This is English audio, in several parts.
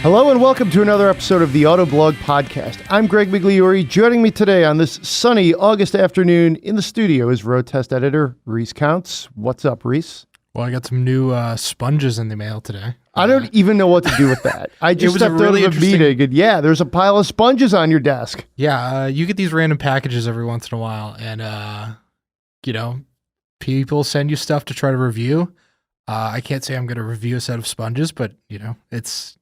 Hello and welcome to another episode of the Autoblog Podcast. I'm Greg Migliore. Joining me today on this sunny August afternoon in the studio is road test editor Reese Counts. What's up, Reese? Well, I got some new sponges in the mail today. I don't even know what to do with that. I just stepped out of a meeting and there's a pile of sponges on your desk. Yeah, you get these random packages every once in a while, and people send you stuff to try to review. I can't say I'm going to review a set of sponges, but it's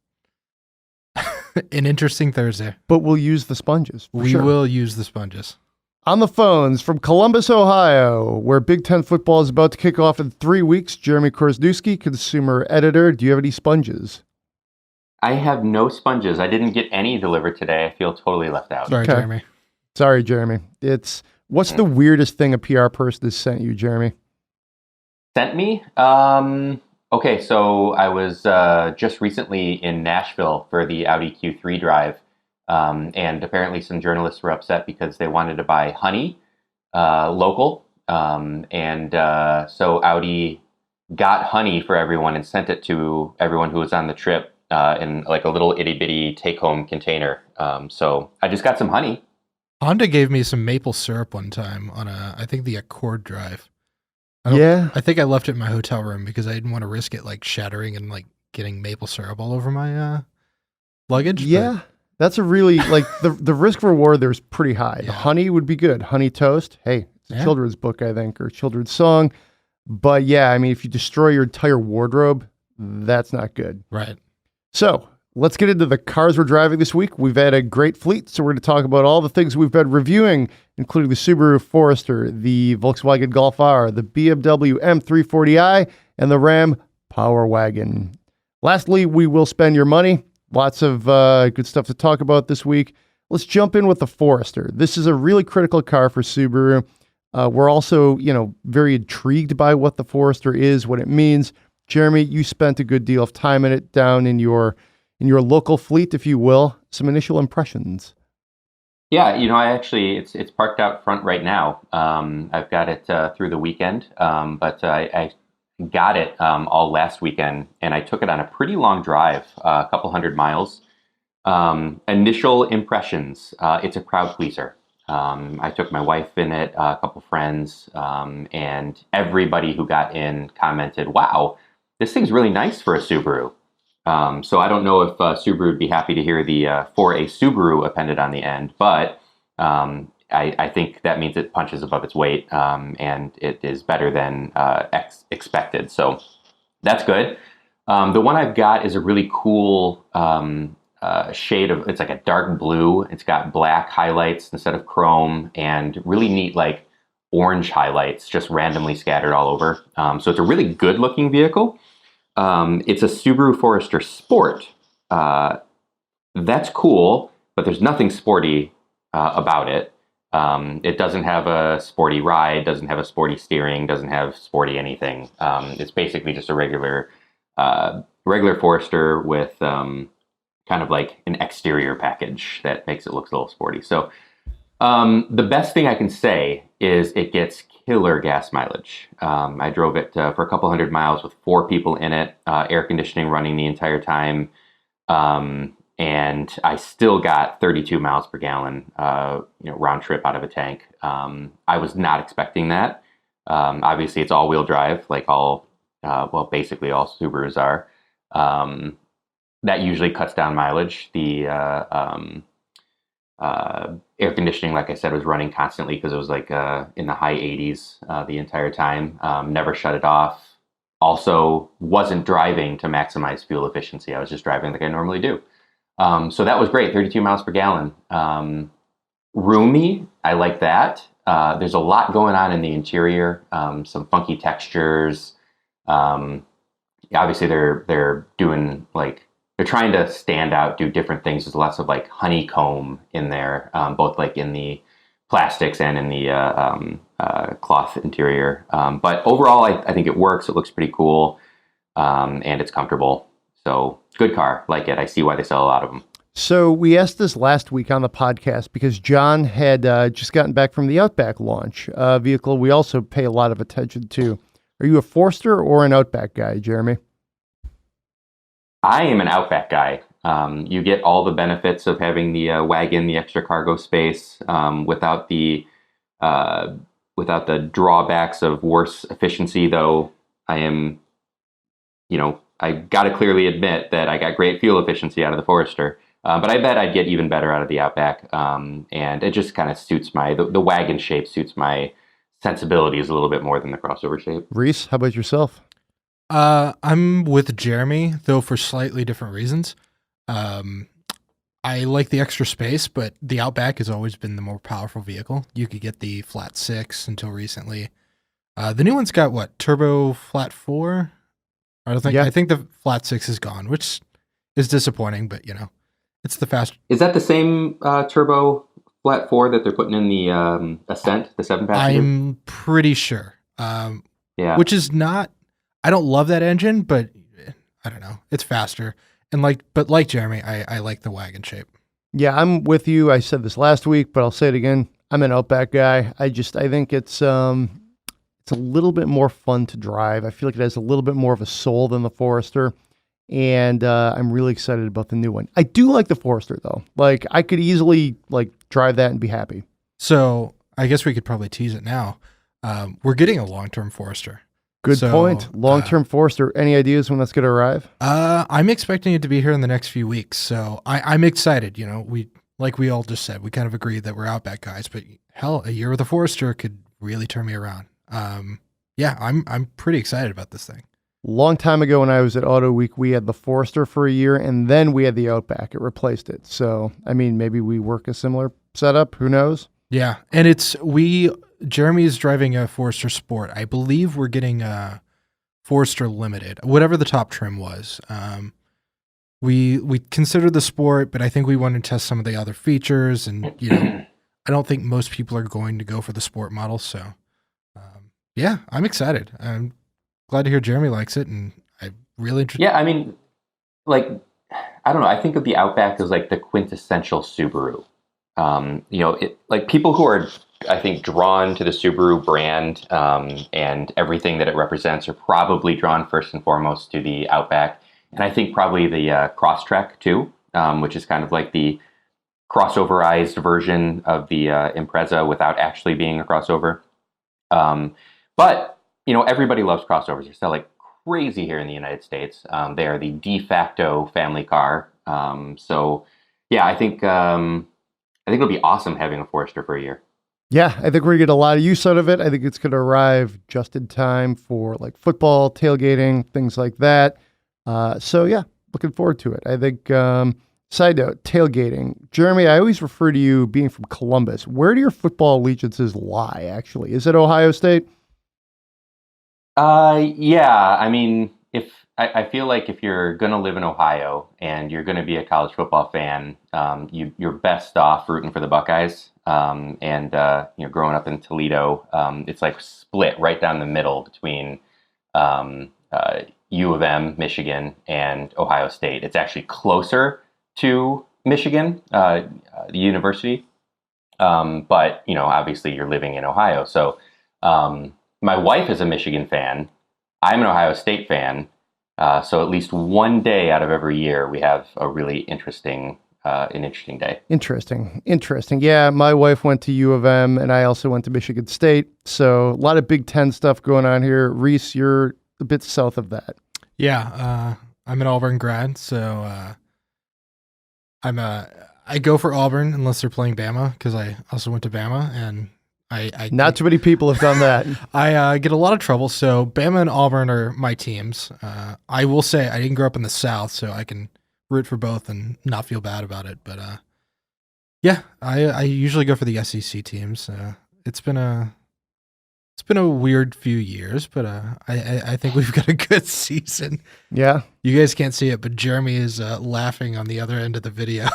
an interesting Thursday. But we'll use the sponges. We will use the sponges. On the phones from Columbus, Ohio, where Big Ten football is about to kick off in 3 weeks, Jeremy Korzeniewski, consumer editor. Do you have any sponges? I have no sponges. I didn't get any delivered today. I feel totally left out. Sorry, Jeremy. Sorry, Jeremy. What's the weirdest thing a PR person has sent you, Jeremy? Sent me? Okay, so I was just recently in Nashville for the Audi Q3 drive. And apparently some journalists were upset because they wanted to buy honey, local. So Audi got honey for everyone and sent it to everyone who was on the trip in like a little itty bitty take home container. So I just got some honey. Honda gave me some maple syrup one time on I think the Accord drive. I think I left it in my hotel room because I didn't want to risk it like shattering and like getting maple syrup all over my luggage. Yeah. That's a really, the risk reward there is pretty high. Yeah. The honey would be good. Honey toast. Hey, it's a children's book, I think, or children's song. But yeah, I mean, if you destroy your entire wardrobe, that's not good. Right. So let's get into the cars we're driving this week. We've had a great fleet, so we're going to talk about all the things we've been reviewing, including the Subaru Forester, the Volkswagen Golf R, the BMW M340i, and the Ram Power Wagon. Lastly, we will spend your money. Lots of good stuff to talk about this week. Let's jump in with the Forester. This is a really critical car for Subaru. We're also, very intrigued by what the Forester is, what it means. Jeremy, you spent a good deal of time in it down in your local fleet, if you will. Some initial impressions. Yeah, I actually, it's parked out front right now. I've got it through the weekend, but I got it all last weekend, and I took it on a pretty long drive, a couple 100 miles. Initial impressions, it's a crowd pleaser. I took my wife in it, a couple friends, and everybody who got in commented, wow, this thing's really nice for a Subaru. So I don't know if Subaru would be happy to hear the for a Subaru appended on the end, but I think that means it punches above its weight, and it is better than expected. So that's good. The one I've got is a really cool shade of, it's like a dark blue. It's got black highlights instead of chrome, and really neat like orange highlights just randomly scattered all over. So it's a really good looking vehicle. It's a Subaru Forester Sport. That's cool, but there's nothing sporty about it. It doesn't have a sporty ride, doesn't have a sporty steering, doesn't have sporty anything. It's basically just a regular Forester with kind of like an exterior package that makes it look a little sporty. So the best thing I can say is it gets killer gas mileage. I drove it for a couple 100 miles with 4 people in it, air conditioning running the entire time. And I still got 32 miles per gallon, round trip out of a tank. I was not expecting that. Obviously, it's all-wheel drive, like basically all Subarus are. That usually cuts down mileage. The air conditioning, like I said, was running constantly because it was like in the high 80s the entire time. Never shut it off. Also, wasn't driving to maximize fuel efficiency. I was just driving like I normally do. So that was great, 32 miles per gallon. Roomy, I like that. There's a lot going on in the interior, some funky textures. Obviously, they're doing they're trying to stand out, do different things. There's lots of like honeycomb in there, both like in the plastics and in the cloth interior. But overall, I think it works. It looks pretty cool, and it's comfortable. So good car, like it. I see why they sell a lot of them. So we asked this last week on the podcast because John had just gotten back from the Outback launch, a vehicle we also pay a lot of attention to. Are you a Forester or an Outback guy, Jeremy? I am an Outback guy. You get all the benefits of having the wagon, the extra cargo space, without the drawbacks of worse efficiency. Though I am, I got to clearly admit that I got great fuel efficiency out of the Forester. But I bet I'd get even better out of the Outback. And it just kind of suits the wagon shape suits my sensibilities a little bit more than the crossover shape. Reese, how about yourself? I'm with Jeremy, though for slightly different reasons. I like the extra space, but the Outback has always been the more powerful vehicle. You could get the flat 6 until recently. The new one's got turbo flat 4? I think the flat 6 is gone, which is disappointing, but it's the fast. Is that the same turbo flat 4 that they're putting in the Ascent, the 7-passenger? I'm pretty sure. Yeah. Which is not. I don't love that engine, but I don't know. It's faster, and like Jeremy, I like the wagon shape. Yeah, I'm with you. I said this last week, but I'll say it again. I'm an Outback guy. I think it's a little bit more fun to drive. I feel like it has a little bit more of a soul than the Forester. And I'm really excited about the new one. I do like the Forester, though. Like, I could easily drive that and be happy. So I guess we could probably tease it now. We're getting a long-term Forester. Good point. Long-term Forester. Any ideas when that's going to arrive? I'm expecting it to be here in the next few weeks. So I'm excited. We all just said, we kind of agreed that we're Outback guys. But hell, a year with a Forester could really turn me around. Yeah, I'm pretty excited about this thing. Long time ago when I was at Auto Week, we had the Forester for a year, and then we had the Outback. It replaced it. So, maybe we work a similar setup. Who knows? Yeah, and Jeremy is driving a Forester Sport. I believe we're getting a Forester Limited, whatever the top trim was. We considered the Sport, but I think we want to test some of the other features, and I don't think most people are going to go for the Sport model. So, yeah, I'm excited. I'm glad to hear Jeremy likes it, and I really Yeah, I don't know. I think of the Outback as the quintessential Subaru. People who are, I think, drawn to the Subaru brand and everything that it represents are probably drawn first and foremost to the Outback, and I think probably the Crosstrek too, which is kind of like the crossoverized version of the Impreza without actually being a crossover. But everybody loves crossovers. They're still crazy here in the United States. They are the de facto family car. So yeah, I think it'll be awesome having a Forester for a year. Yeah, I think we're going to get a lot of use out of it. I think it's going to arrive just in time for football, tailgating, things like that. So yeah, looking forward to it. I think, side note, tailgating. Jeremy, I always refer to you being from Columbus. Where do your football allegiances lie, actually? Is it Ohio State? Yeah, I feel like if you're going to live in Ohio and you're going to be a college football fan, you're best off rooting for the Buckeyes. And growing up in Toledo, it's split right down the middle between U of M, Michigan, and Ohio State. It's actually closer to Michigan, the university. But obviously you're living in Ohio. So my wife is a Michigan fan. I'm an Ohio State fan. So at least one day out of every year, we have a really interesting day. Interesting. Yeah, my wife went to U of M, and I also went to Michigan State. So a lot of Big Ten stuff going on here. Reese, you're a bit south of that. Yeah, I'm an Auburn grad, so I go for Auburn unless they're playing Bama, because I also went to Bama, and I not too many people have done that. I get a lot of trouble. So Bama and Auburn are my teams. I will say I didn't grow up in the South, so I can root for both and not feel bad about it. But yeah, I usually go for the SEC teams. It's been a weird few years, but I think we've got a good season. Yeah, you guys can't see it, but Jeremy is laughing on the other end of the video.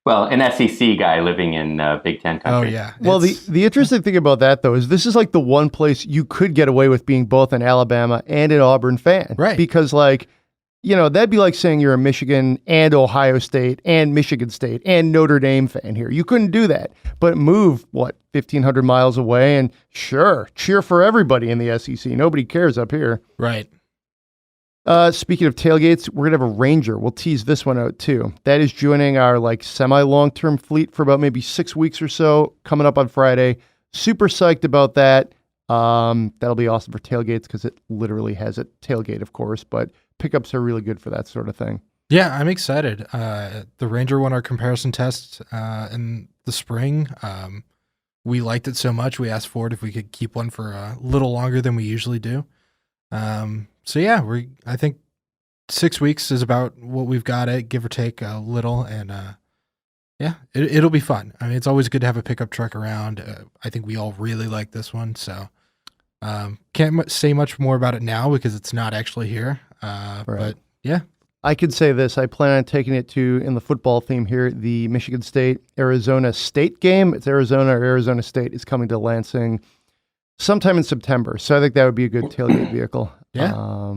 Well, an SEC guy living in Big Ten country. Oh, yeah. Well, the interesting thing about that, though, is this is the one place you could get away with being both an Alabama and an Auburn fan. Right. Because, that'd be like saying you're a Michigan and Ohio State and Michigan State and Notre Dame fan here. You couldn't do that. But move, 1,500 miles away, and sure, cheer for everybody in the SEC. Nobody cares up here. Right. Speaking of tailgates, we're going to have a Ranger. We'll tease this one out too. That is joining our like semi-long-term fleet for about maybe 6 weeks or so, coming up on Friday. Super psyched about that. That'll be awesome for tailgates because it literally has a tailgate, of course, but pickups are really good for that sort of thing. Yeah, I'm excited. The Ranger won our comparison test in the spring. We liked it so much, we asked for it if we could keep one for a little longer than we usually do. So yeah, I think 6 weeks is about what we've got it, give or take a little, and yeah, it'll be fun. I mean, it's always good to have a pickup truck around. I think we all really like this one, so can't say much more about it now because it's not actually here. Right. But yeah. I could say this. I plan on taking it to, in the football theme here, the Michigan State-Arizona State game. It's Arizona or Arizona State is coming to Lansing sometime in September. So I think that would be a good tailgate vehicle. Yeah.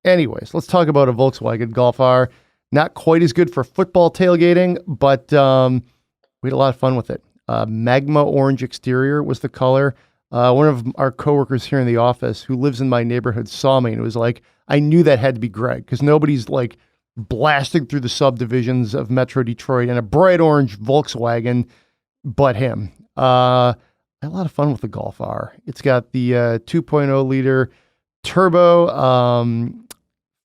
Anyways, let's talk about a Volkswagen Golf R. Not quite as good for football tailgating, but we had a lot of fun with it. Magma orange exterior was the color. One of our coworkers here in the office who lives in my neighborhood saw me and was like, I knew that had to be Greg because nobody's like blasting through the subdivisions of Metro Detroit in a bright orange Volkswagen but him. I had a lot of fun with the Golf R. It's got the 2.0 liter turbo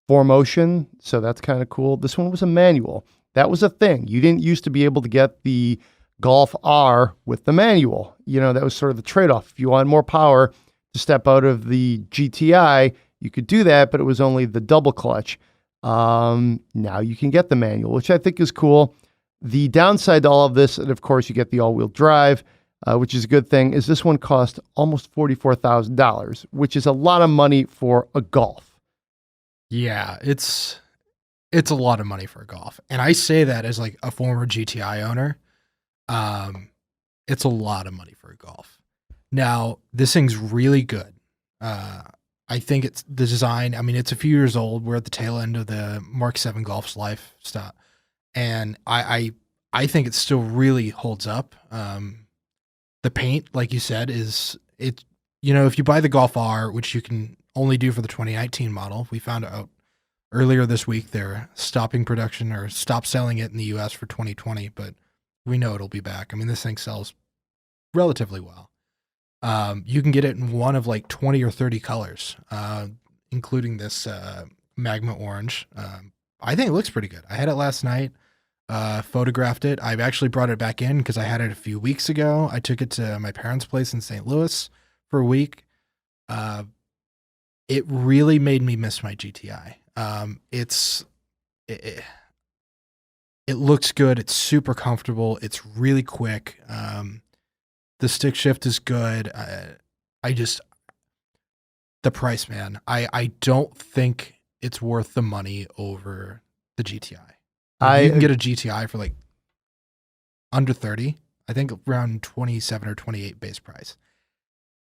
4Motion, so that's kind of cool. This one was a manual. That was a thing. You didn't used to be able to get the Golf R with the manual. You know, that was sort of the trade-off. If you wanted more power to step out of the GTI, you could do that, but it was only the double clutch. Now you can get the manual, which I think is cool. The downside to all of this, and of course you get the all-wheel drive, which is a good thing, is this one cost almost $44,000, which is a lot of money for a Golf. Yeah, it's a lot of money for a Golf. And I say that as like a former GTI owner. It's a lot of money for a Golf. Now, this thing's really good. I think it's the design. I mean, it's a few years old. We're at the tail end of the Mark 7 Golf's life stuff. And I think it still really holds up. The paint, like you said, is it, you know, if you buy the Golf R, which you can only do for the 2019 model, we found out earlier this week they're stopping production or stop selling it in the US for 2020, but we know it'll be back. I mean, this thing sells relatively well. You can get it in one of like 20 or 30 colors, including this magma orange. I think it looks pretty good. I had it last night, photographed it. I've actually brought it back in because I had it a few weeks ago. I took it to my parents' place in St. Louis for a week. It really made me miss my GTI. It looks good. It's super comfortable. It's really quick. The stick shift is good. The price, man. I don't think it's worth the money over the GTI. You can get a GTI for like under 30. I think around 27 or 28 base price.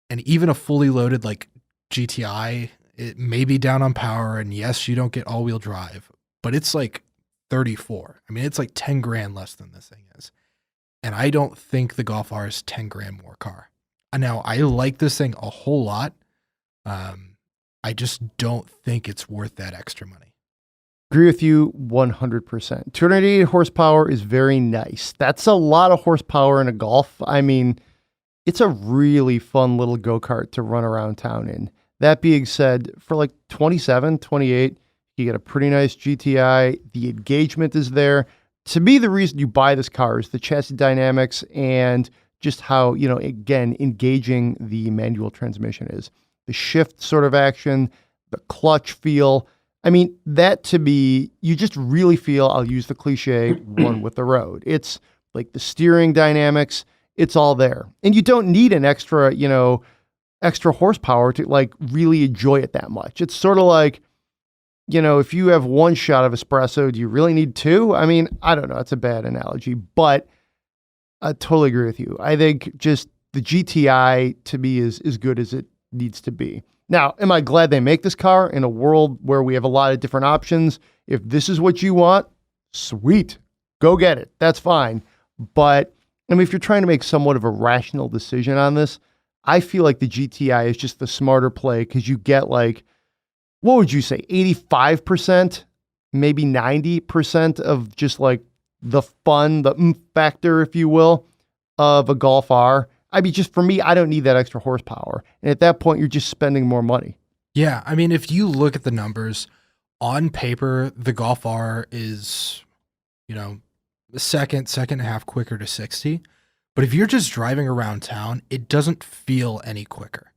And even a fully loaded like GTI, it may be down on power. And yes, you don't get all-wheel drive, but it's like 34. I mean, it's like 10 grand less than this thing is. And I don't think the Golf R is 10 grand more car. Now, I like this thing a whole lot. I just don't think it's worth that extra money. Agree with you 100%. 288 horsepower is very nice. That's a lot of horsepower in a Golf. I mean, it's a really fun little go-kart to run around town in. That being said, for like 27, 28, you get a pretty nice GTI. The engagement is there. To me, the reason you buy this car is the chassis dynamics and just how, you know, again, engaging the manual transmission is. The shift sort of action, the clutch feel. I mean, that to me, you just really feel, I'll use the cliche, one with the road. It's like the steering dynamics, it's all there. And you don't need an extra, you know, extra horsepower to like really enjoy it that much. It's sort of like, you know, if you have one shot of espresso, do you really need two? I mean, I don't know. It's a bad analogy, but I totally agree with you. I think just the GTI to me is as good as it needs to be. Now, am I glad they make this car in a world where we have a lot of different options? If this is what you want, sweet, go get it. That's fine. But I mean, if you're trying to make somewhat of a rational decision on this, I feel like the GTI is just the smarter play because you get like what would you say, 85%, maybe 90% of just like the fun, the factor, if you will, of a Golf R. I mean, just for me, I don't need that extra horsepower. And at that point, you're just spending more money. Yeah. I mean, if you look at the numbers on paper, the Golf R is, second and a half quicker to 60. But if you're just driving around town, it doesn't feel any quicker.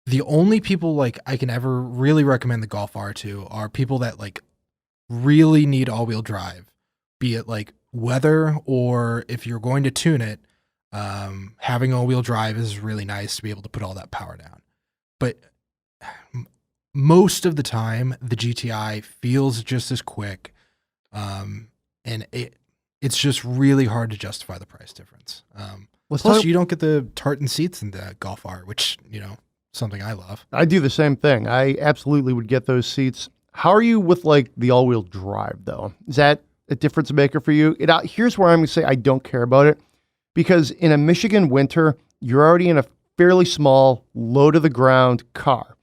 The only people like I can ever really recommend the Golf R to are people that like really need all-wheel drive, be it like weather or if you're going to tune it, having all-wheel drive is really nice to be able to put all that power down. But most of the time, the GTI feels just as quick, and it's just really hard to justify the price difference. Plus, you don't get the tartan seats in the Golf R, which, something I love. I do the same thing. I absolutely would get those seats. How are you with like the all-wheel drive though? Is that a difference maker for you? Here's where I'm going to say I don't care about it, because in a Michigan winter, you're already in a fairly small, low-to-the-ground car.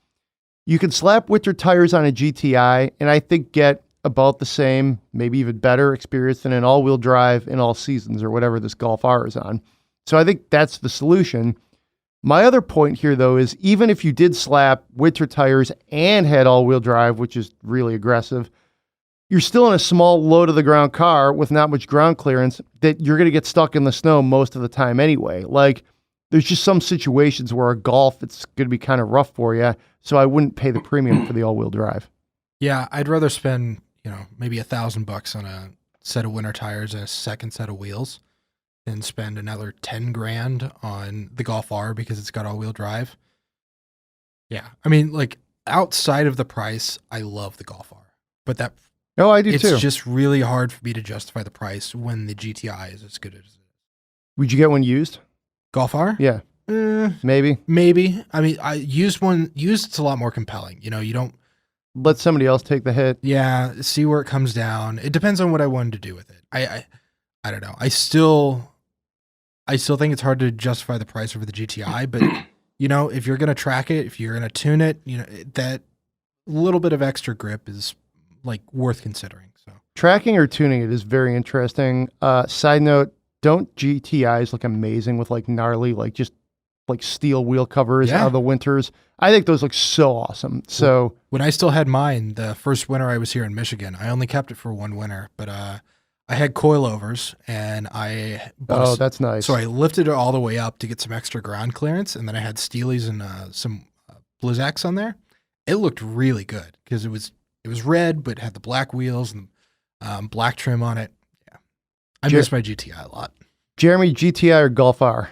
You can slap winter tires on a GTI and I think get about the same, maybe even better experience than an all-wheel drive in all seasons or whatever this Golf R is on. So I think that's the solution. My other point here, though, is even if you did slap winter tires and had all-wheel drive, which is really aggressive, you're still in a small, low-to-the-ground car with not much ground clearance that you're going to get stuck in the snow most of the time anyway. Like, there's just some situations where a Golf, it's going to be kind of rough for you, so I wouldn't pay the premium for the all-wheel drive. Yeah, I'd rather spend, maybe $1,000 on a set of winter tires and a second set of wheels than spend another 10 grand on the Golf R because it's got all-wheel drive. Yeah, I mean, like, outside of the price, I love the Golf R, but I do too. It's just really hard for me to justify the price when the GTI is as good as it is. Would you get one used? Golf R? Yeah. Maybe. I mean, used, it's a lot more compelling. You don't let somebody else take the hit. Yeah, see where it comes down. It depends on what I wanted to do with it. I don't know. I still think it's hard to justify the price over the GTI, but if you're going to track it, if you're going to tune it, that little bit of extra grip is like worth considering. So tracking or tuning it is very interesting. Side note, don't GTIs look amazing with like gnarly, like just like steel wheel covers out of the winters? I think those look so awesome. So when I still had mine, the first winter I was here in Michigan, I only kept it for one winter, but I had coilovers and that's nice. So I lifted it all the way up to get some extra ground clearance, and then I had Steelies and some Blizzaks on there. It looked really good because it was red, but had the black wheels and black trim on it. Yeah, I miss my GTI a lot. Jeremy, GTI or Golf R?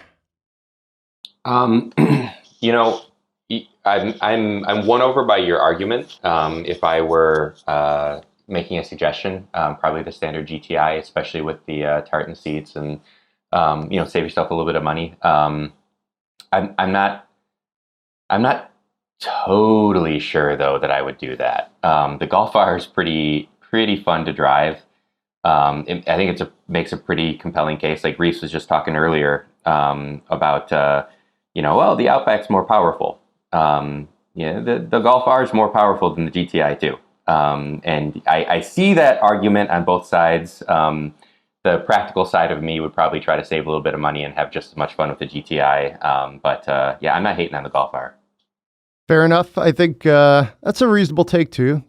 I'm won over by your argument. If I were making a suggestion, probably the standard GTI, especially with the tartan seats and save yourself a little bit of money. I'm not totally sure though that I would do that. The Golf R is pretty fun to drive. I think makes a pretty compelling case. Like Reese was just talking earlier about the Outback's more powerful. The Golf R is more powerful than the GTI too. And I see that argument on both sides. The practical side of me would probably try to save a little bit of money and have just as much fun with the GTI. But I'm not hating on the Golf R. Fair enough. I think that's a reasonable take too,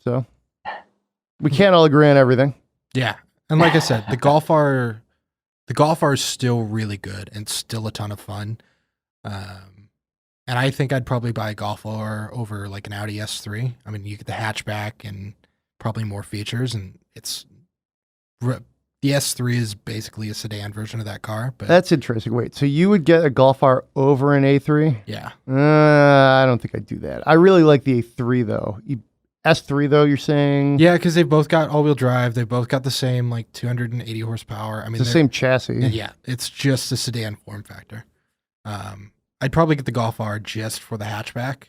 so we can't all agree on everything. Yeah. And like I said, the Golf R is still really good and still a ton of fun. And I think I'd probably buy a Golf R over like an Audi S3. I mean, you get the hatchback and probably more features, and the S3 is basically a sedan version of that car. But that's interesting. Wait, so you would get a Golf R over an A3? Yeah. I don't think I'd do that. I really like the A3 though. S3 though, you're saying? Yeah, because they've both got all-wheel drive. They've both got the same like 280 horsepower. I mean, the same chassis. Yeah, it's just a sedan form factor. I'd probably get the Golf R just for the hatchback.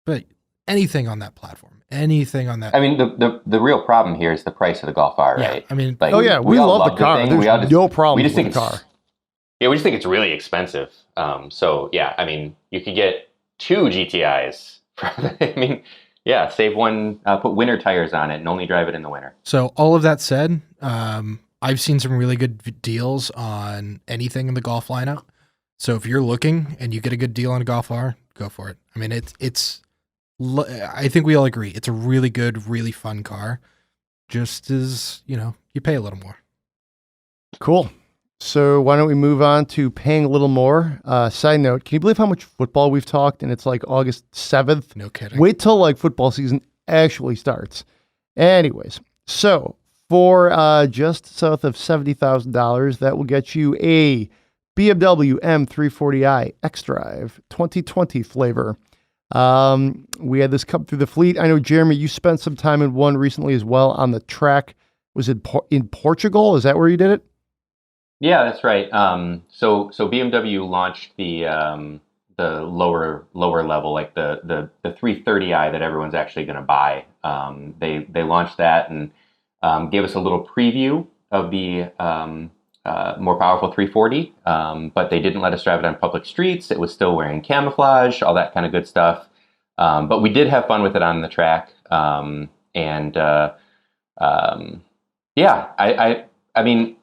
But anything on that platform, anything on that. I mean, the real problem here is the price of the Golf R, right? I mean, like, we love the car. There's no problem with the car. Yeah, we just think it's really expensive. I mean, you could get two GTIs I mean, yeah, save one, put winter tires on it and only drive it in the winter. So all of that said, I've seen some really good deals on anything in the Golf lineup. So if you're looking and you get a good deal on a Golf R, go for it. I mean, I think we all agree it's a really good, really fun car. Just as, you pay a little more. Cool. So why don't we move on to paying a little more? Side note, can you believe how much football we've talked? And it's like August 7th. No kidding. Wait till like football season actually starts. Anyways, so for just south of $70,000, that will get you a BMW M340i xDrive 2020 flavor. We had this come through the fleet. I know, Jeremy, you spent some time in one recently as well on the track. Was it in Portugal? Is that where you did it? Yeah, that's right. So BMW launched the lower level, like the 330i that everyone's actually going to buy. They launched that and gave us a little preview of the more powerful 340, but they didn't let us drive it on public streets. It was still wearing camouflage, all that kind of good stuff. But we did have fun with it on the track. I mean,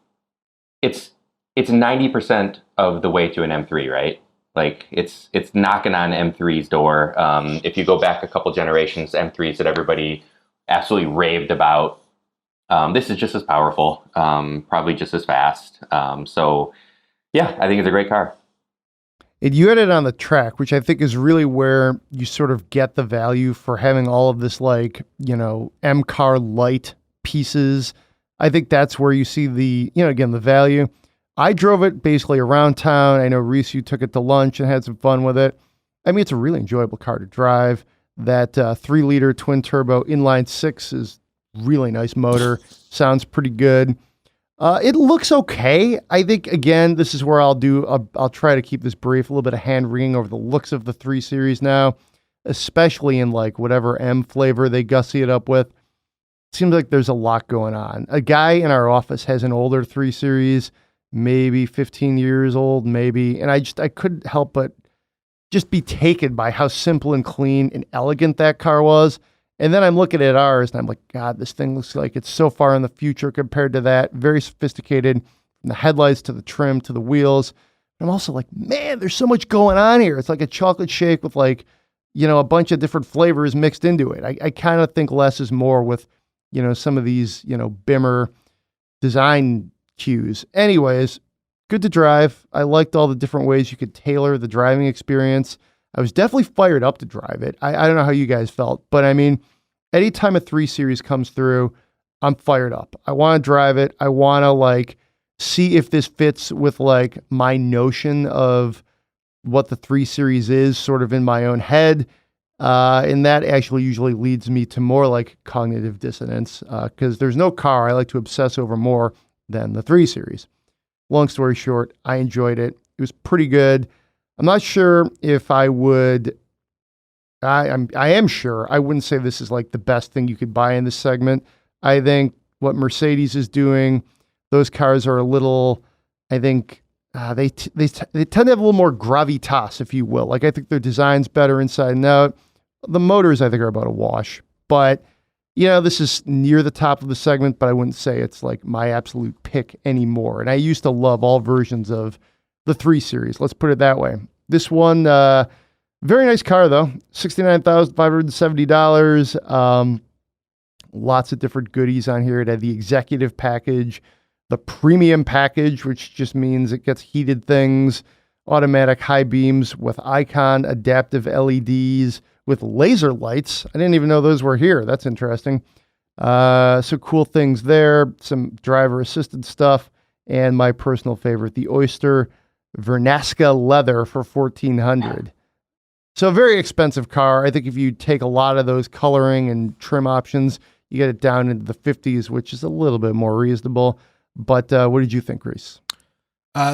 it's 90% of the way to an M3, right? Like it's knocking on M3's door. If you go back a couple generations, M3s that everybody absolutely raved about, this is just as powerful, probably just as fast. So yeah, I think it's a great car. And you had it on the track, which I think is really where you sort of get the value for having all of this, like, M car light pieces. I think that's where you see the, again, the value. I drove it basically around town. I know, Reese, you took it to lunch and had some fun with it. I mean, it's a really enjoyable car to drive. That 3-liter twin turbo inline 6 is really nice motor. Sounds pretty good. It looks okay. I think, again, this is where I'll try to keep this brief, a little bit of hand wringing over the looks of the 3 Series now, especially in like whatever M flavor they gussy it up with. Seems like there's a lot going on. A guy in our office has an older 3 Series, maybe 15 years old, maybe. And I couldn't help but just be taken by how simple and clean and elegant that car was. And then I'm looking at ours and I'm like, God, this thing looks like it's so far in the future compared to that. Very sophisticated, from the headlights to the trim to the wheels. And I'm also like, man, there's so much going on here. It's like a chocolate shake with like, a bunch of different flavors mixed into it. I kind of think less is more with, some of these, Bimmer design cues. Anyways, good to drive. I liked all the different ways you could tailor the driving experience. I was definitely fired up to drive it. I don't know how you guys felt, but I mean, anytime a 3 Series comes through, I'm fired up. I want to drive it. I want to like see if this fits with like my notion of what the 3 Series is sort of in my own head. And that actually usually leads me to more like cognitive dissonance because there's no car I like to obsess over more than the 3 Series. Long story short, I enjoyed it. It was pretty good. I'm not sure if I would, I am sure I wouldn't say this is like the best thing you could buy in this segment. I think what Mercedes is doing, those cars are a little, I think they tend to have a little more gravitas, if you will. Like I think their design's better inside and out. The motors I think are about a wash, but this is near the top of the segment, but I wouldn't say it's like my absolute pick anymore. And I used to love all versions of the 3 Series. Let's put it that way. This one, very nice car though, $69,570. Lots of different goodies on here. It had the executive package, the premium package, which just means it gets heated things, automatic high beams with icon adaptive LEDs with laser lights. I didn't even know those were here. That's interesting. So cool things there, some driver assisted stuff, and my personal favorite, the Oyster Vernasca leather for $1,400. So a very expensive car. I think if you take a lot of those coloring and trim options, you get it down into the 50s, which is a little bit more reasonable. But what did you think, Reese?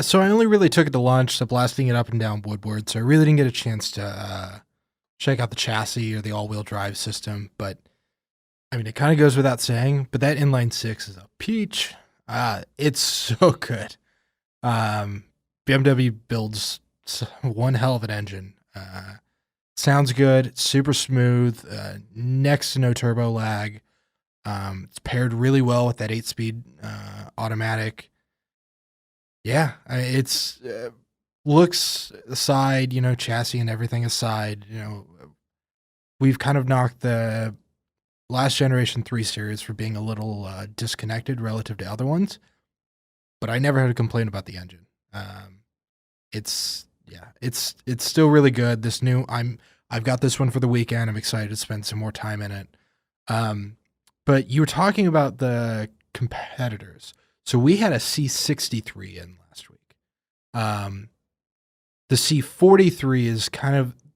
So I only really took it to lunch, so blasting it up and down Woodward. So I really didn't get a chance to check out the chassis or the all-wheel drive system. But I mean, it kind of goes without saying, but that inline 6 is a peach. It's so good. BMW builds one hell of an engine. Sounds good. It's super smooth. Next to no turbo lag. It's paired really well with that 8-speed automatic. Yeah, it's looks aside, chassis and everything aside, we've kind of knocked the last generation 3 Series for being a little disconnected relative to other ones, but I never had a complaint about the engine. It's still really good. This new, I've got this one for the weekend. I'm excited to spend some more time in it. But you were talking about the competitors. So we had a C63 in last week. The C43 is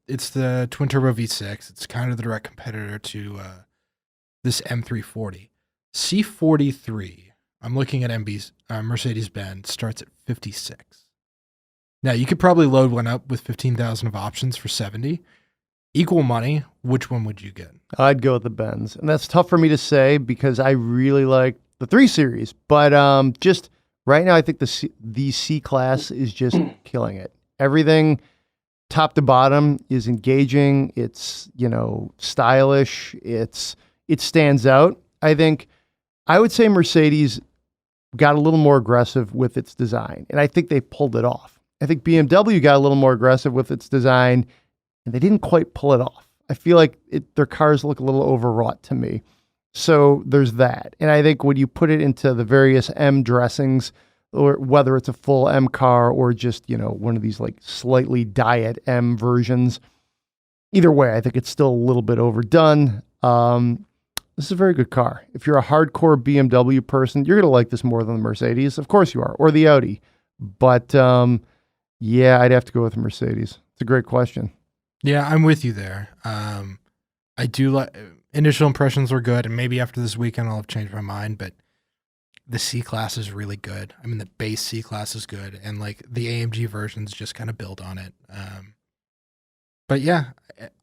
it's the twin turbo V6. It's kind of the direct competitor to this M340. C43, I'm looking at Mercedes-Benz, starts at 56. Now, you could probably load one up with 15,000 of options for 70. Equal money, which one would you get? I'd go with the Benz. And that's tough for me to say because I really like the 3 Series. But just right now, I think the C-Class is just killing it. Everything top to bottom is engaging. It's, stylish. It stands out. I think I would say Mercedes got a little more aggressive with its design, and I think they pulled it off. I think BMW got a little more aggressive with its design, and they didn't quite pull it off. I feel like their cars look a little overwrought to me. So there's that. And I think when you put it into the various M dressings, or whether it's a full M car or just, one of these like slightly diet M versions, either way, I think it's still a little bit overdone. This is a very good car. If you're a hardcore BMW person, you're going to like this more than the Mercedes. Of course you are, or the Audi. But yeah, I'd have to go with the Mercedes. It's a great question. Yeah, I'm with you there. I do like, initial impressions were good, and maybe after this weekend I'll have changed my mind, but the C-Class is really good. I mean, the base C-Class is good, and like the AMG versions just kind of build on it. But yeah,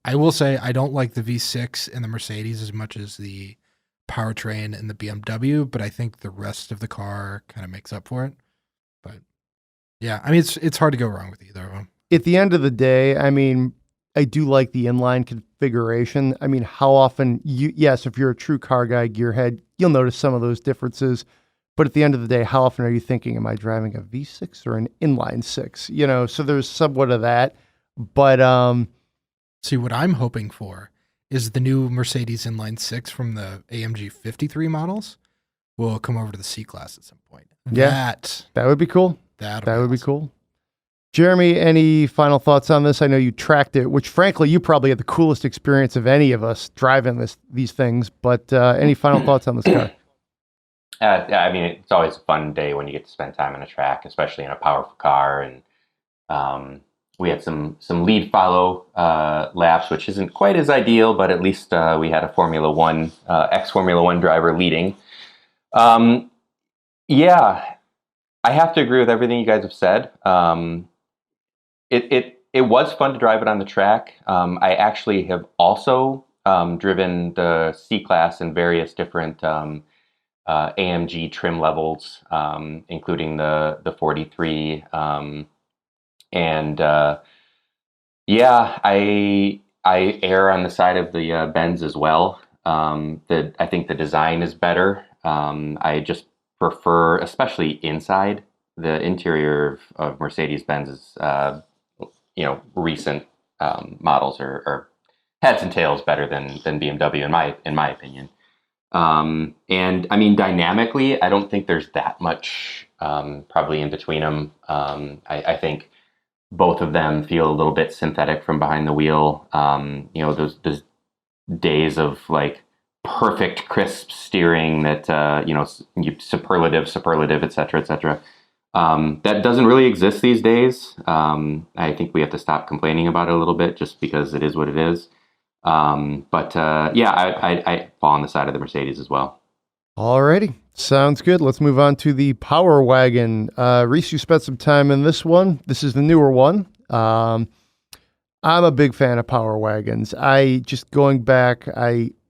I will say I don't like the V6 and the Mercedes as much as the powertrain and the BMW, but I think the rest of the car kind of makes up for it. But yeah, I mean, it's hard to go wrong with either of them. At the end of the day, I mean, I do like the inline configuration. I mean, how often yes, if you're a true car guy, gearhead, you'll notice some of those differences. But at the end of the day, how often are you thinking, am I driving a V6 or an inline 6? So there's somewhat of that. But see, what I'm hoping for is the new Mercedes inline 6 from the AMG 53 models will come over to the C-Class at some point. Yeah, that would be cool. That would be cool. Jeremy, any final thoughts on this? I know you tracked it, which frankly, you probably had the coolest experience of any of us driving these things, but any final thoughts on this car? I mean, it's always a fun day when you get to spend time on a track, especially in a powerful car. And we had some lead follow laps, which isn't quite as ideal, but at least we had a Formula One, ex-Formula One driver leading. Yeah, I have to agree with everything you guys have said. It was fun to drive it on the track. I actually have also driven the C-Class in various different AMG trim levels, including the 43. Yeah, I err on the side of the Benz as well. I think the design is better. I just prefer, especially inside, the interior of Mercedes-Benz's, recent models are heads and tails better than BMW in my opinion. And I mean, dynamically, I don't think there's that much probably in between them. I think both of them feel a little bit synthetic from behind the wheel. Those days of like perfect crisp steering that superlative, et cetera, that doesn't really exist these days. I think we have to stop complaining about it a little bit just because it is what it is. I fall on the side of the Mercedes as well. Alrighty, sounds good. Let's move on to the Power Wagon. Reese, you spent some time in this one. This is the newer one. I'm a big fan of Power Wagons. Going back,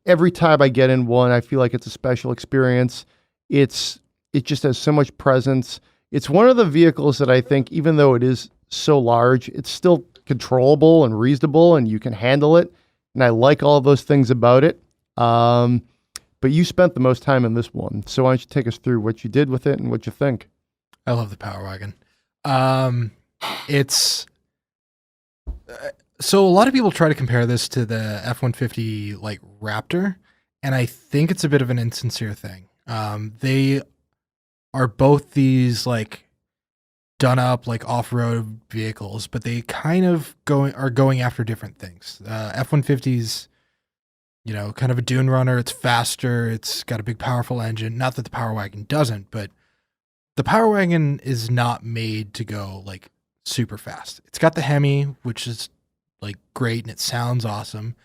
every time I get in one, I feel like it's a special experience. It just has so much presence. It's one of the vehicles that I think, even though it is so large, it's still controllable and reasonable, and you can handle it. And I like all of those things about it. But you spent the most time in this one. So why don't you take us through what you did with it and what you think? I love the Power Wagon. It's so a lot of people try to compare this to the F-150 like Raptor, and I think it's a bit of an insincere thing. They are both these like done up like off-road vehicles, but they kind of are going after different things. F-150's, you know, kind of a dune runner. It's faster. It's got a big, powerful engine. Not that the Power Wagon doesn't, but the Power Wagon is not made to go like super fast. It's got the Hemi, which is like great and it sounds awesome.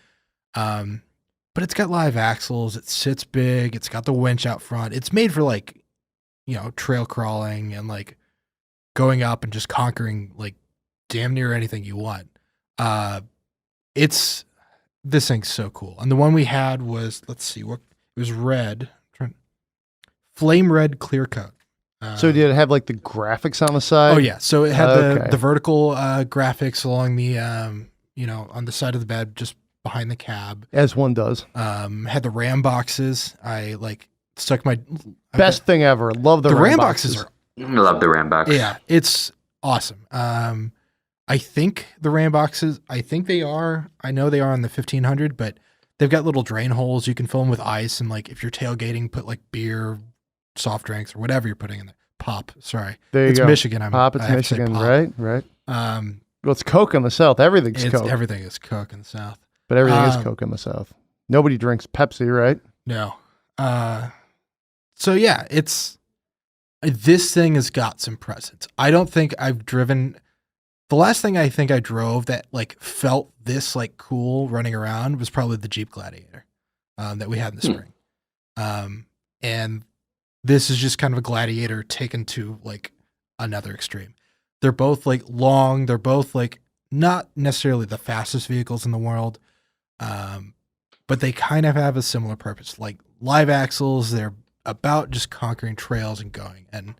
But it's got live axles. It sits big. It's got the winch out front. It's made for like, you know, trail crawling and like going up and just conquering like damn near anything you want. This thing's so cool. And the one we had was, let's see, what it was red, flame red clear coat. So did it have like the graphics on the side? Oh yeah. So it had the vertical graphics along the, you know, on the side of the bed, just behind the cab. As one does. Had the Ram boxes. I like stuck my best thing ever. Love the Ram boxes. I love the Ram box. Yeah, it's awesome. I think the Ram boxes, I know they are on the 1500, but they've got little drain holes. You can fill them with ice, and like if you're tailgating, put like beer, soft drinks, or whatever you're putting in there. Pop, sorry. There you it's go. Michigan. It's Michigan, pop. Right. Well, it's Coke in the South. Everything's Coke. Everything is Coke in the South. But everything is Coke in the South. Nobody drinks Pepsi, right? No. So yeah, this thing has got some presence. I don't think I've driven. The last thing I think I drove that like felt this like cool running around was probably the Jeep Gladiator that we had in the spring. And this is just kind of a Gladiator taken to like another extreme. They're both like long. They're both like not necessarily the fastest vehicles in the world, but they kind of have a similar purpose. Like live axles, they're about just conquering trails and going. And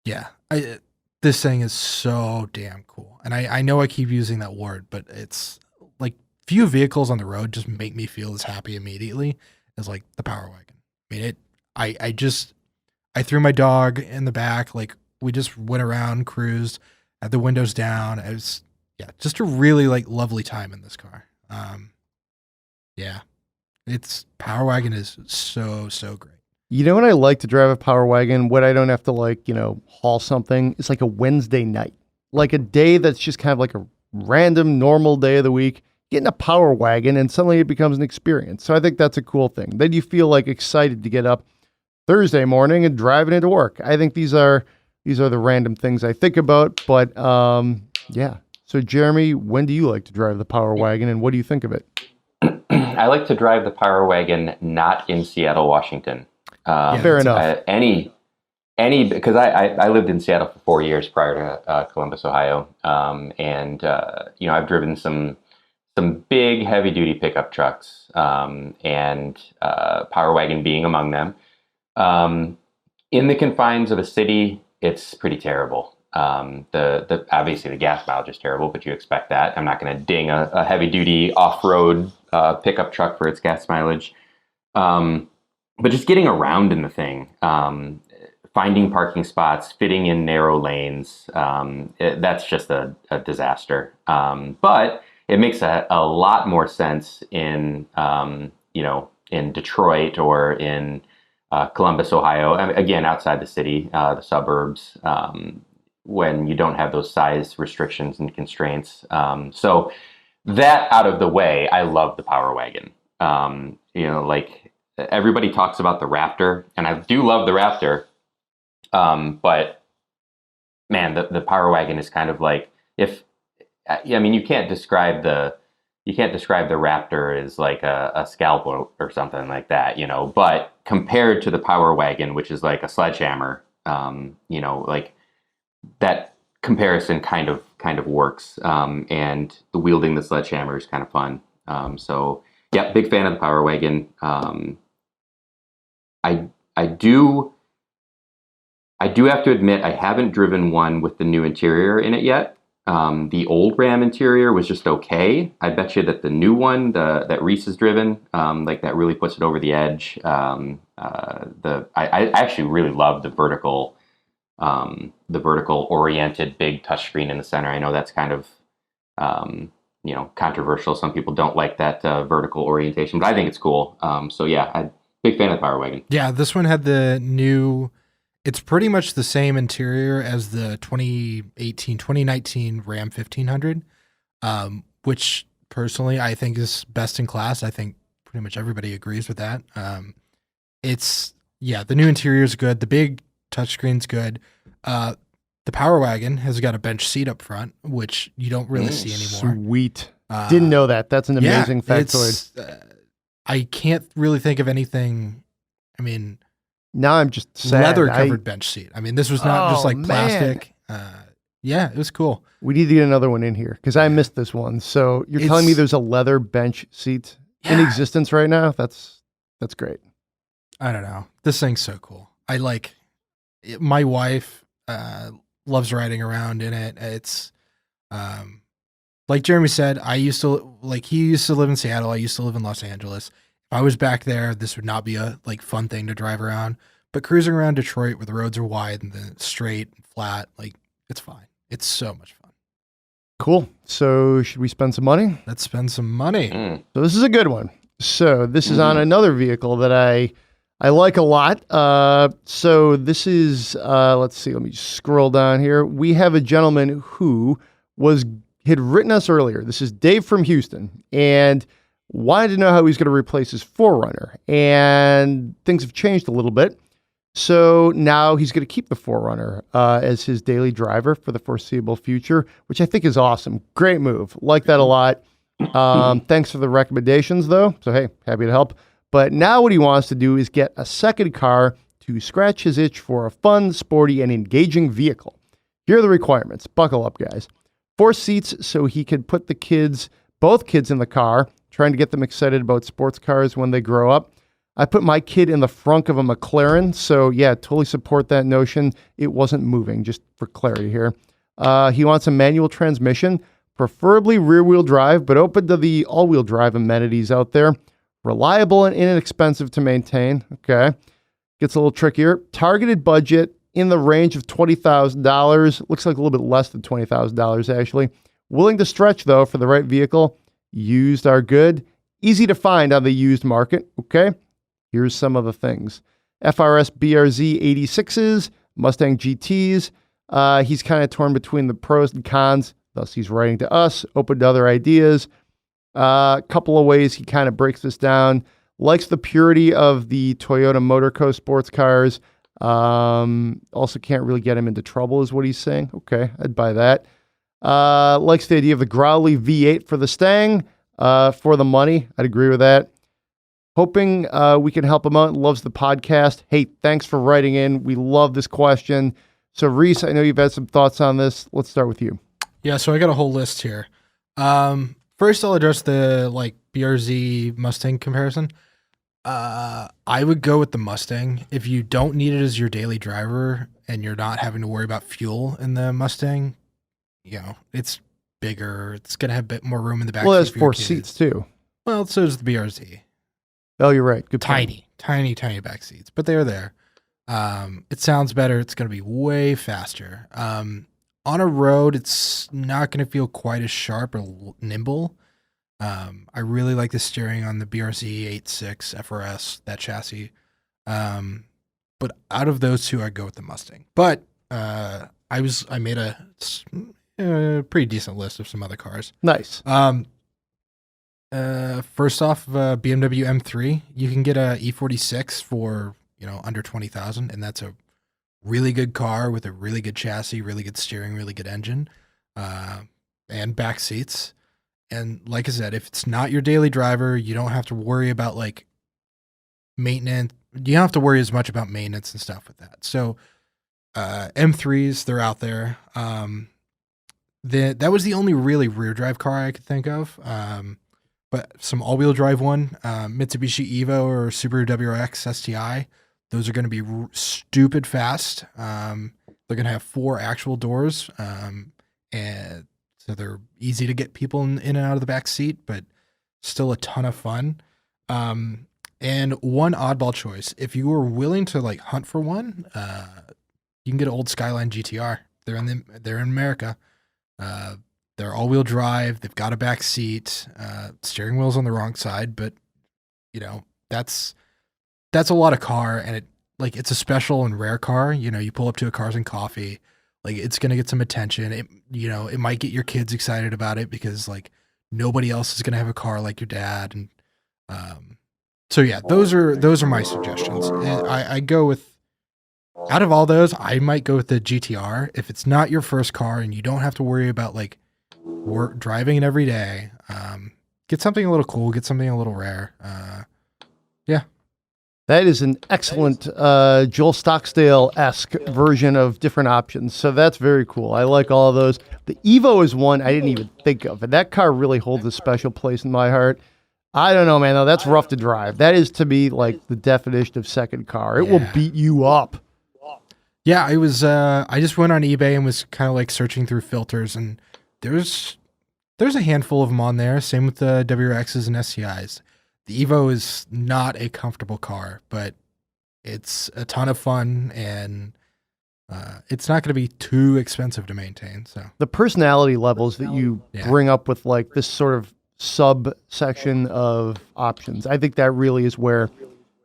yeah, this thing is so damn cool. And I know I keep using that word, but it's like few vehicles on the road just make me feel as happy immediately as like the Power Wagon. I mean, I threw my dog in the back. Like we just went around, cruised, had the windows down. It was, just a really like lovely time in this car. Power Wagon is so great. You know what I like to drive a Power Wagon? What I don't have to like, haul something. It's like a Wednesday night, like a day that's just kind of like a random normal day of the week. Get in a Power Wagon and suddenly it becomes an experience. So I think that's a cool thing. Then you feel like excited to get up Thursday morning and drive it into work. I think these are the random things I think about. But yeah. So Jeremy, when do you like to drive the Power Wagon and what do you think of it? I like to drive the Power Wagon not in Seattle, Washington. Fair enough. Because I lived in Seattle for 4 years prior to Columbus, Ohio, and I've driven some big heavy duty pickup trucks, and Power Wagon being among them. In the confines of a city, it's pretty terrible. The obviously the gas mileage is terrible, but you expect that. I'm not going to ding a heavy duty off road pickup truck for its gas mileage. But just getting around in the thing, finding parking spots, fitting in narrow lanes, that's just a disaster. But it makes a lot more sense in Detroit or in Columbus, Ohio, again, outside the city, the suburbs, when you don't have those size restrictions and constraints. So that out of the way, I love the Power Wagon. Everybody talks about the Raptor, and I do love the Raptor. But man, the Power Wagon is kind of like you can't describe the Raptor as like a scalpel or something like that, but compared to the Power Wagon, which is like a sledgehammer, like that comparison kind of works. And the wielding the sledgehammer is kind of fun. So yeah, big fan of the Power Wagon. I do have to admit I haven't driven one with the new interior in it yet. The old Ram interior was just okay. I bet you that the new one, that Reese has driven, like that really puts it over the edge. I actually really love the vertical oriented big touchscreen in the center. I know that's kind of controversial. Some people don't like that vertical orientation, but I think it's cool. So yeah, I'm a big fan of the Power Wagon. Yeah, this one had the new. It's pretty much the same interior as the 2019 Ram 1500, which personally I think is best in class. I think pretty much everybody agrees with that. The new interior is good. The big touchscreen's good. The Power Wagon has got a bench seat up front, which you don't really see anymore. Sweet. Didn't know that. That's an amazing factoid. I can't really think of anything. I mean, now I'm just sad. Leather covered bench seat. I mean, this was not just like plastic. Yeah, it was cool. We need to get another one in here because I missed this one. So you're telling me there's a leather bench seat in existence right now? That's great. I don't know. This thing's so cool. I like it. My wife loves riding around in it. It's like Jeremy said, he used to live in Seattle. I used to live in Los Angeles. If I was back there, this would not be a fun thing to drive around. But cruising around Detroit where the roads are wide and the straight and flat, it's fine. It's so much fun. Cool. So should we spend some money? Let's spend some money. So this is a good one. So this is on another vehicle that I like a lot. So this is, let's see, let me just scroll down here. We have a gentleman who had written us earlier. This is Dave from Houston, and wanted to know how he's going to replace his 4Runner. And things have changed a little bit. So now he's going to keep the 4Runner as his daily driver for the foreseeable future, which I think is awesome. Great move. Like that a lot. Thanks for the recommendations, though. So, hey, happy to help. But now what he wants to do is get a second car to scratch his itch for a fun, sporty, and engaging vehicle. Here are the requirements. Buckle up, guys. 4 seats so he can put both kids in the car, trying to get them excited about sports cars when they grow up. I put my kid in the frunk of a McLaren, so yeah, totally support that notion. It wasn't moving, just for clarity here. He wants a manual transmission, preferably rear-wheel drive, but open to the all-wheel drive amenities out there. Reliable and inexpensive to maintain. Okay. Gets a little trickier. Targeted budget in the range of $20,000. Looks like a little bit less than $20,000, actually. Willing to stretch, though, for the right vehicle. Used are good. Easy to find on the used market. Okay. Here's some of the things. FRS BRZ 86s, Mustang GTs. He's kind of torn between the pros and cons. Thus, he's writing to us, open to other ideas. A couple of ways he kind of breaks this down. Likes the purity of the Toyota Motor Co. sports cars. Also can't really get him into trouble is what he's saying. Okay, I'd buy that. Likes the idea of the growly V8 for the Stang. For the money, I'd agree with that. Hoping we can help him out. Loves the podcast. Hey, thanks for writing in. We love this question. So Reese, I know you've had some thoughts on this. Let's start with you. Yeah, so I got a whole list here. First, I'll address the BRZ Mustang comparison. I would go with the Mustang. If you don't need it as your daily driver and you're not having to worry about fuel in the Mustang, it's bigger. It's going to have a bit more room in the back. Well, it has 4 seats too. Well, so does the BRZ. Oh, you're right. Good point. Tiny back seats, but they're there. It sounds better. It's going to be way faster. On a road, it's not going to feel quite as sharp or nimble. I really like the steering on the BRZ 86 FRS, that chassis. But out of those two, I'd go with the Mustang. But I made a pretty decent list of some other cars. Nice. First off, BMW M3, you can get a E46 for under $20,000, and that's a really good car with a really good chassis, really good steering, really good engine, and back seats. And like I said, if it's not your daily driver, you don't have to worry about maintenance. You don't have to worry as much about maintenance and stuff with that. So M3s, they're out there. That was the only really rear drive car I could think of. But some all-wheel drive one, Mitsubishi Evo or Subaru WRX STI, those are going to be stupid fast. They're going to have 4 actual doors, and So they're easy to get people in and out of the back seat, but still a ton of fun. And one oddball choice, if you were willing to like hunt for one, you can get an old Skyline GTR. They're in America. They're all-wheel drive. They've got a back seat. Steering wheel's on the wrong side, but you know, that's a lot of car, and it's a special and rare car. You know, you pull up to a Cars and Coffee, like it's gonna get some attention. It might get your kids excited about it because like nobody else is gonna have a car like your dad, and so yeah, those are my suggestions. And I go with, out of all those, I might go with the GTR. If it's not your first car and you don't have to worry about like driving it every day, get something a little cool, get something a little rare. Yeah. That is an excellent Joel Stockdale-esque version of different options. So that's very cool. I like all of those. The Evo is one I didn't even think of, and that car really holds a special place in my heart. I don't know, man, though. That's rough to drive. That is, to me, like the definition of second car. It will beat you up. Yeah, I just went on eBay and was kind of like searching through filters, and there's a handful of them on there. Same with the WRXs and SCIs. The Evo is not a comfortable car, but it's a ton of fun, and it's not going to be too expensive to maintain. So the personality levels that you bring up with like this sort of subsection of options, I think that really is where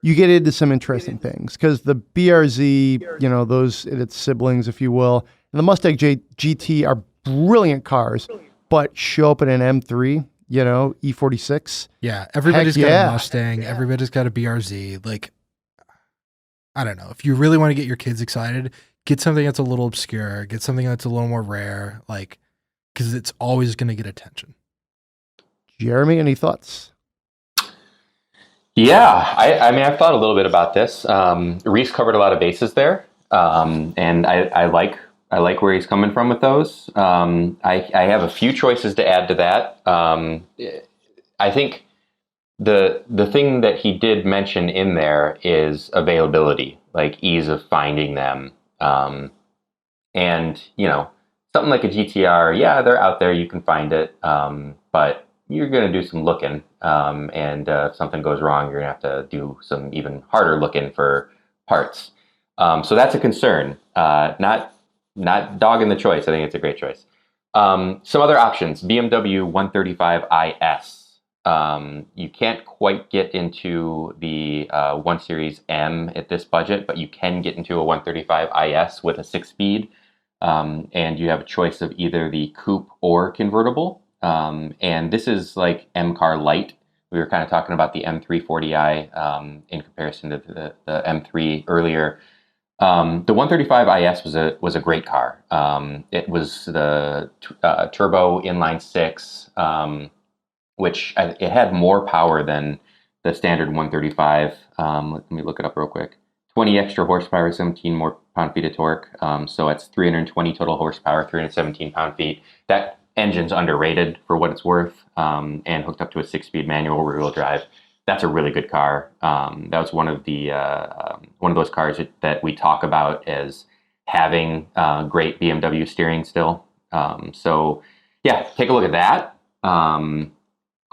you get into some interesting things, because the BRZ, you know, those and its siblings, if you will, and the Mustang GT are brilliant cars, but show up in an M3, you know, E46. Yeah, everybody's got a Mustang, everybody's got a BRZ. Like, I don't know. If you really want to get your kids excited, get something that's a little obscure, get something that's a little more rare, like, because it's always going to get attention. Jeremy, any thoughts? Yeah, I mean, I've thought a little bit about this. Reese covered a lot of bases there, and I like where he's coming from with those. I have a few choices to add to that. I think the thing that he did mention in there is availability, like ease of finding them. And, you know, something like a GTR, yeah, they're out there, you can find it, but you're going to do some looking, and if something goes wrong, you're going to have to do some even harder looking for parts. So that's a concern. Not dogging the choice. I think it's a great choice. Some other options: BMW M340i. You can't quite get into the 1 Series M at this budget, but you can get into a 135IS with a 6-speed, and you have a choice of either the coupe or convertible. And this is like M-Car Light. We were kind of talking about the M340i in comparison to the M3 earlier. The 135IS was a great car. It was the turbo inline 6, which it had more power than the standard 135. Let me look it up real quick. 20 extra horsepower, 17 more pound-feet of torque. So it's 320 total horsepower, 317 pound-feet. That engine's underrated for what it's worth, and hooked up to a 6-speed manual rear-wheel drive. That's a really good car. That was one of those cars that we talk about as having great BMW steering still. So yeah, take a look at that.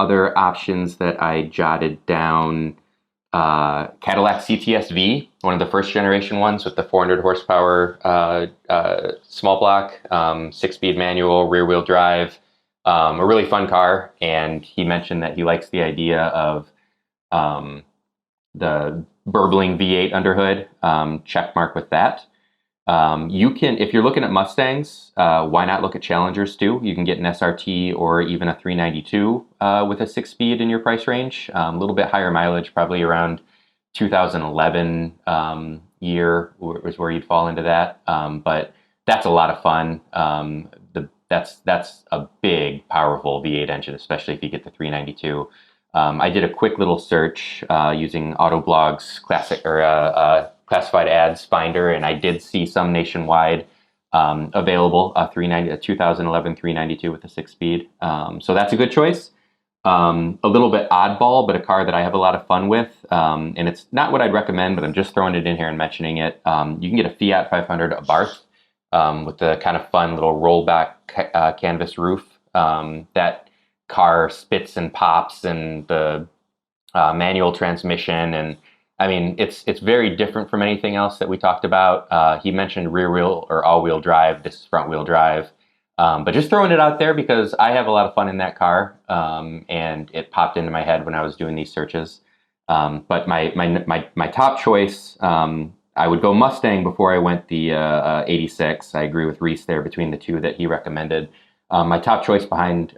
Other options that I jotted down: Cadillac CTS-V, one of the first generation ones with the 400 horsepower small block, 6-speed manual, rear wheel drive, a really fun car. And he mentioned that he likes the idea of the burbling V8 underhood. Check mark with that. You can, if you're looking at Mustangs, why not look at Challengers too? You can get an SRT or even a 392 with a 6-speed in your price range. A little bit higher mileage, probably around 2011 year is where you'd fall into that. But that's a lot of fun. That's a big, powerful V8 engine, especially if you get the 392. I did a quick little search using Autoblog's classified ads finder, and I did see some nationwide available, a 2011 392 with a 6-speed. So that's a good choice. A little bit oddball, but a car that I have a lot of fun with. And it's not what I'd recommend, but I'm just throwing it in here and mentioning it. You can get a Fiat 500 Abarth with the kind of fun little rollback canvas roof. That car spits and pops, and the manual transmission, and I mean, it's very different from anything else that we talked about. He mentioned rear wheel or all wheel drive. This is front wheel drive. But just throwing it out there because I have a lot of fun in that car, and it popped into my head when I was doing these searches. But my top choice, I would go Mustang before I went the 86. I agree with Reese there between the two that he recommended. My top choice behind,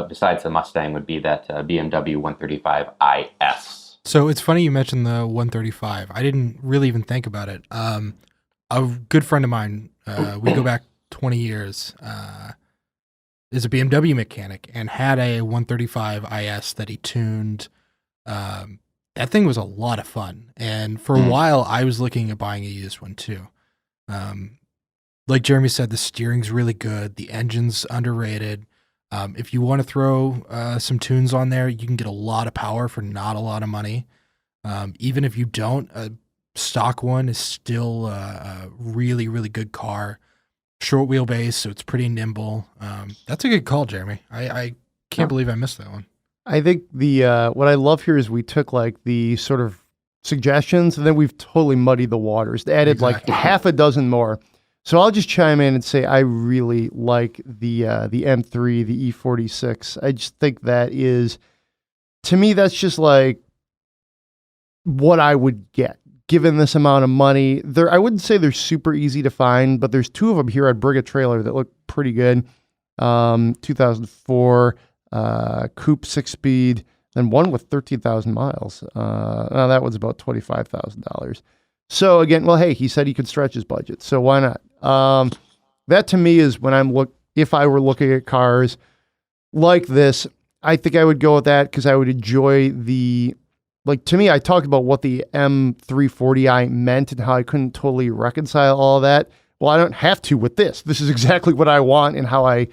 besides the Mustang, would be that BMW 135 IS. So it's funny you mentioned the 135. I didn't really even think about it. A good friend of mine, we go back 20 years, is a BMW mechanic and had a 135 IS that he tuned. That thing was a lot of fun. And for a while, I was looking at buying a used one too. Like Jeremy said, the steering's really good. The engine's underrated. If you want to throw some tunes on there, you can get a lot of power for not a lot of money. Even if you don't, a stock one is still a really, really good car. Short wheelbase, so it's pretty nimble. That's a good call, Jeremy. I can't believe I missed that one. I think the what I love here is we took like the sort of suggestions and then we've totally muddied the waters. Added like half a dozen more. So I'll just chime in and say I really like the M3, the E46. I just think that is, to me, that's just like what I would get given this amount of money. I wouldn't say they're super easy to find, but there's two of them here at Briga Trailer that look pretty good. 2004 coupe 6-speed, and one with 13,000 miles. Now that one's about $25,000. So again, well, hey, he said he could stretch his budget, so why not? That to me is when if I were looking at cars like this, I think I would go with that because I would enjoy to me, I talked about what the M340i meant and how I couldn't totally reconcile all of that. Well, I don't have to with this. This is exactly what I want and how I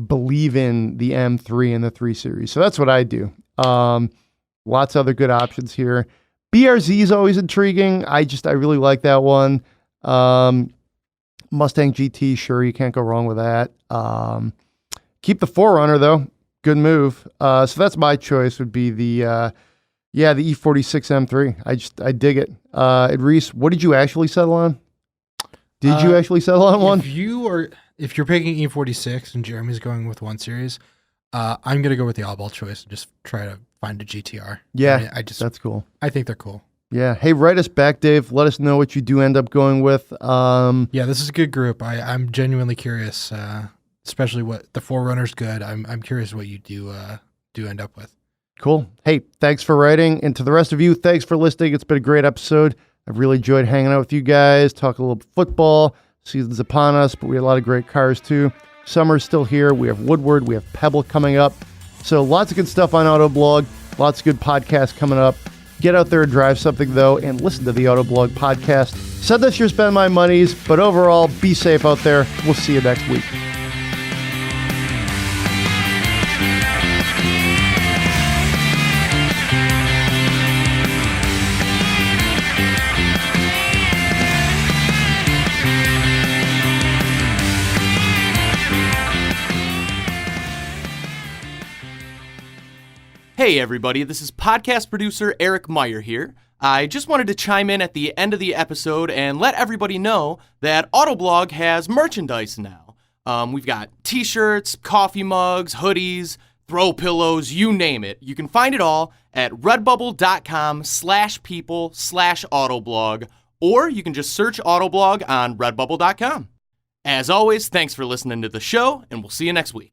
believe in the M3 and the 3 Series. So that's what I do. Lots of other good options here. BRZ is always intriguing. I really like that one. Mustang GT, sure, you can't go wrong with that. Keep the 4Runner though. Good move. So that's my choice would be the E46 M3. I dig it. Reese, what did you actually settle on? Did you actually settle on one? If you're picking E46 and Jeremy's going with 1 Series, I'm going to go with the oddball choice and just try to find a GTR. Yeah, that's cool. I think they're cool. Yeah. Hey, write us back, Dave. Let us know what you do end up going with. Yeah, this is a good group. I'm genuinely curious, especially what the 4Runner's good. I'm curious what you do end up with. Cool. Hey, thanks for writing. And to the rest of you, thanks for listening. It's been a great episode. I've really enjoyed hanging out with you guys, talk a little football. Season's upon us, but we had a lot of great cars too. Summer's still here. We have Woodward. We have Pebble coming up. So lots of good stuff on Autoblog. Lots of good podcasts coming up. Get out there and drive something, though, and listen to the Autoblog podcast. Send us your spend my monies, but overall, be safe out there. We'll see you next week. Hey everybody, this is podcast producer Eric Meyer here. I just wanted to chime in at the end of the episode and let everybody know that Autoblog has merchandise now. We've got t-shirts, coffee mugs, hoodies, throw pillows, you name it. You can find it all at redbubble.com/people/Autoblog, or you can just search Autoblog on redbubble.com. As always, thanks for listening to the show, and we'll see you next week.